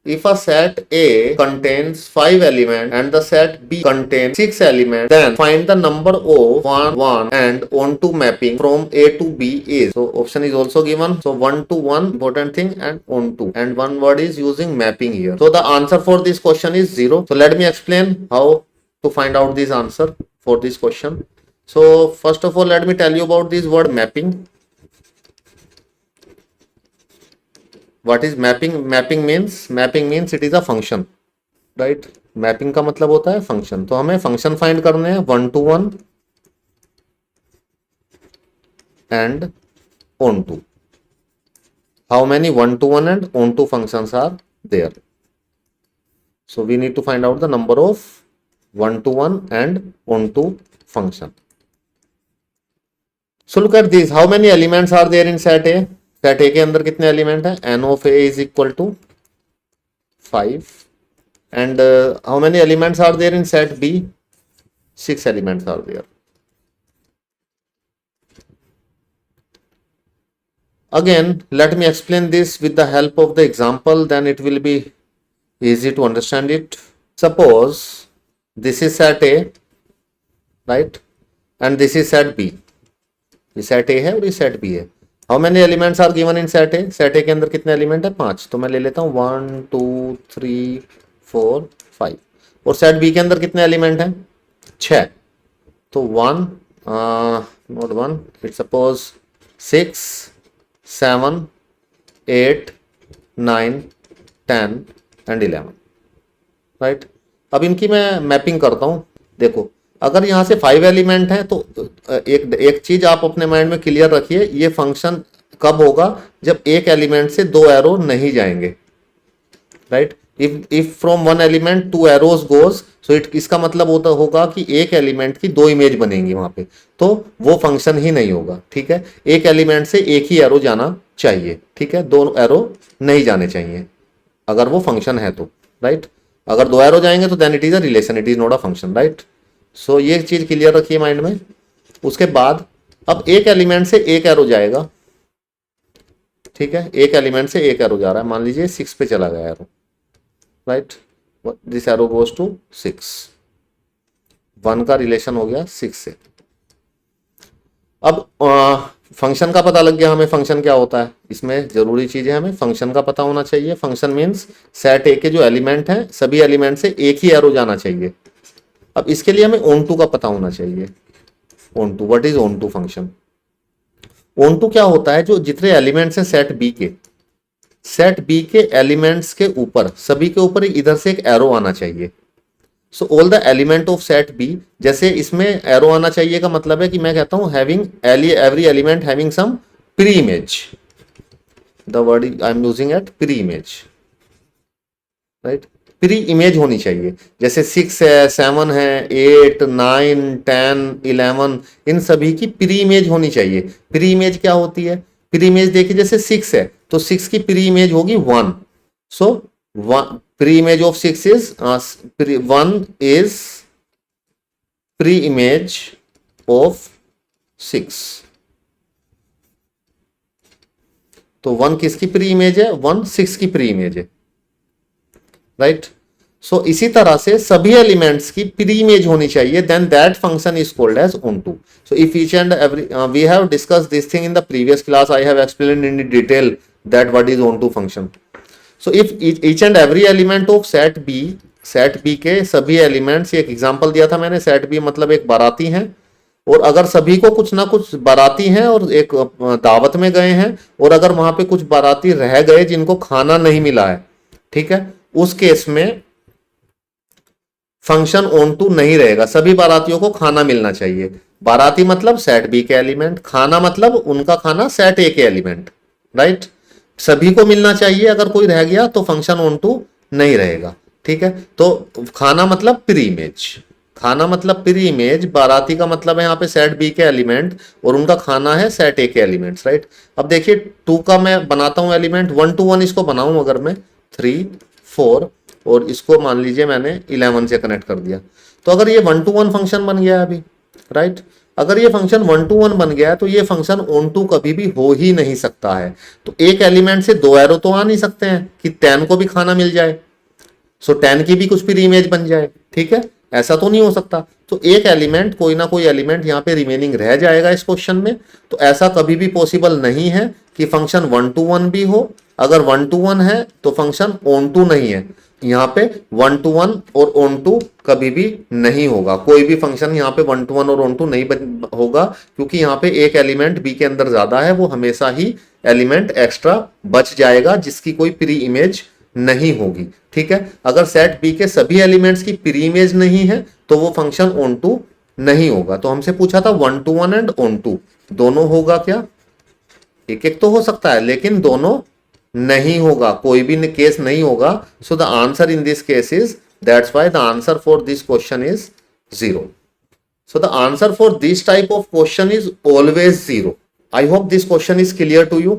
if a set A contains 5 elements and the set B contains 6 elements, then find the number of 1, 1 and onto mapping from A to B is. So option is also given. So 1 to 1 important thing and onto, and one word is using mapping here. So the answer for this question is 0. So let me explain how to find out this answer for this question. So first of all, let me tell you about this word mapping. What is mapping? Mapping means it is a function, right? Mapping का मतलब होता है function. तो हमें function find करने हैं 1 to 1 and on to. How many 1 to 1 and on to functions are there? So we need to find out the number of 1 to 1 and on to function. So look at this. How many elements are there in set A? Set A के अंदर कितने element है? N of A is equal to 5 and how many elements are there in set B? 6 elements are there. Again, let me explain this with the help of the example, then it will be easy to understand it. Suppose this is set A, right? And this is set B. ये set A है और ये set B है. How many elements are given in set A? Set A के अंदर कितने element है? 5. तो मैं ले लेता हूँ 1 2 3 4 5. और सेट बी के अंदर कितने एलिमेंट हैं? 6. तो 1 not 1, it suppose 6 7 8 9 10 and 11, right. अब इनकी मैं मैपिंग करता हूँ. देखो, अगर यहाँ से 5 एलिमेंट हैं तो एक चीज आप अपने माइंड में क्लियर रखिए, ये फंक्शन कब होगा? जब एक एलिमेंट से 2 एरो नहीं जाएंगे, right. If from 1 element 2 arrows goes, so इसका मतलब होगा कि एक एलिमेंट की 2 इमेज बनेंगी वहां पे, तो वो फंक्शन ही नहीं होगा. ठीक है, एक एलिमेंट से एक ही एरो जाना चाहिए. ठीक है, 2 एरो नहीं जाने चाहिए अगर वो फंक्शन है तो, राइट. अगर 2 एरो जाएंगे तो then it is a relation, it is not a function, right. So ये चीज क्लियर रखिए माइंड में. उसके बाद अब एक एलिमेंट से एक एरो जाएगा. ठीक है, एक एलिमेंट से एक एरो जा रहा है. मान लीजिए 6 पे चला गया arrow, right. This arrow goes to 6. 1 का रिलेशन हो गया 6 से. अब फंक्शन का पता लग गया हमें. फंक्शन क्या होता है? इसमें जरूरी चीज है, हमें फंक्शन का पता होना चाहिए. फंक्शन मीन्स सेट ए के जो एलिमेंट हैं सभी एलिमेंट से एक ही एरो जाना चाहिए. अब इसके लिए हमें ऑन टू का पता होना चाहिए. Onto, what is onto function? Onto क्या होता है? जो जितने एलिमेंट्स हैं सेट बी के एलिमेंट्स के ऊपर, सभी के ऊपर इधर से एक एरो आना चाहिए. So all the element of set B, जैसे इसमें एरो आना चाहिए का मतलब है कि मैं कहता हूं having every element having some pre image. The word I am using at pre image, right. Pre image होनी चाहिए. जैसे 6 है, 7 है, 8 9 10 11, इन सभी की प्री इमेज होनी चाहिए. प्री इमेज क्या होती है? प्री इमेज देखिए, जैसे 6 है तो 6 की प्री इमेज होगी 1. सो pre image of 6 is 1 is pre image of 6. तो 1 किसकी प्री इमेज है? 1 6 की प्री इमेज है, राइट. सो इसी तरह से सभी एलिमेंट्स की प्री इमेज होनी चाहिए, then that function is called as onto. So if each and every, we have discussed this thing in the previous class. I have explained in detail that what is onto function. So if each and every element of set B के सभी elements, एक example दिया था मैंने, set B मतलब एक बाराती हैं, और अगर सभी को कुछ ना कुछ बाराती हैं और एक दावत में गए हैं, और अगर वहां पे कुछ बाराती रह गए जिनको खाना नहीं मिला है, ठीक है, उस केस में फंक्शन ऑन टू नहीं रहेगा. सभी बारातियों को खाना मिलना चाहिए. बाराती मतलब सेट बी के एलिमेंट, खाना मतलब उनका खाना सेट ए के एलिमेंट, राइट. सभी को मिलना चाहिए. अगर कोई रह गया तो फंक्शन ऑन टू नहीं रहेगा. ठीक है, तो खाना मतलब प्री इमेज, खाना मतलब प्री इमेज, बाराती का मतलब है यहाँ पे सेट बी के एलिमेंट और उनका खाना है सेट ए के एलिमेंट्स, राइट. अब देखिए 2 का मैं बनाता हूं एलिमेंट, 1 to 1 इसको बनाऊं अगर मैं 3 4 और इसको मान लीजिए मैंने 11 से कनेक्ट कर दिया, तो अगर ये 1 to 1 फंक्शन बन गया अभी, राइट. अगर ये फंक्शन 1 to 1 बन गया तो ये फंक्शन ऑन टू कभी भी हो ही नहीं सकता है। तो एक एलिमेंट से दो एरो तो आ नहीं सकते हैं कि 10 को भी खाना मिल जाए, सो 10 की भी कुछ फिर इमेज बन जाए, ठीक है, ऐसा तो नहीं हो सकता। तो एक एलिमेंट, कोई ना कोई एलिमेंट यहाँ पे रिमेनिंग रह जाएगा इस क्वेश्चन में। तो ऐसा कभी भी पॉसिबल नहीं है कि फंक्शन 1 to 1 भी हो। अगर 1 to 1 है तो फंक्शन ऑन टू नहीं है। यहाँ पे 1 to 1 और ऑन टू कभी भी नहीं होगा। कोई भी फंक्शन यहाँ पे 1 to 1 और ऑन टू नहीं होगा, क्योंकि यहाँ पे एक एलिमेंट बी के अंदर ज्यादा है, वो हमेशा ही एलिमेंट एक्स्ट्रा बच जाएगा जिसकी कोई प्री इमेज नहीं होगी, ठीक है। अगर सेट बी के सभी एलिमेंट्स की प्री इमेज नहीं है तो वो फंक्शन ऑन टू नहीं होगा। तो हमसे पूछा था 1 to 1 एंड ऑन टू दोनों होगा क्या? एक एक तो हो सकता है लेकिन दोनों नहीं होगा, कोई भी केस नहीं होगा। So the answer in this case is, that's why the answer for this question is 0. So the answer for this type of question is always 0. I hope this question is clear to you.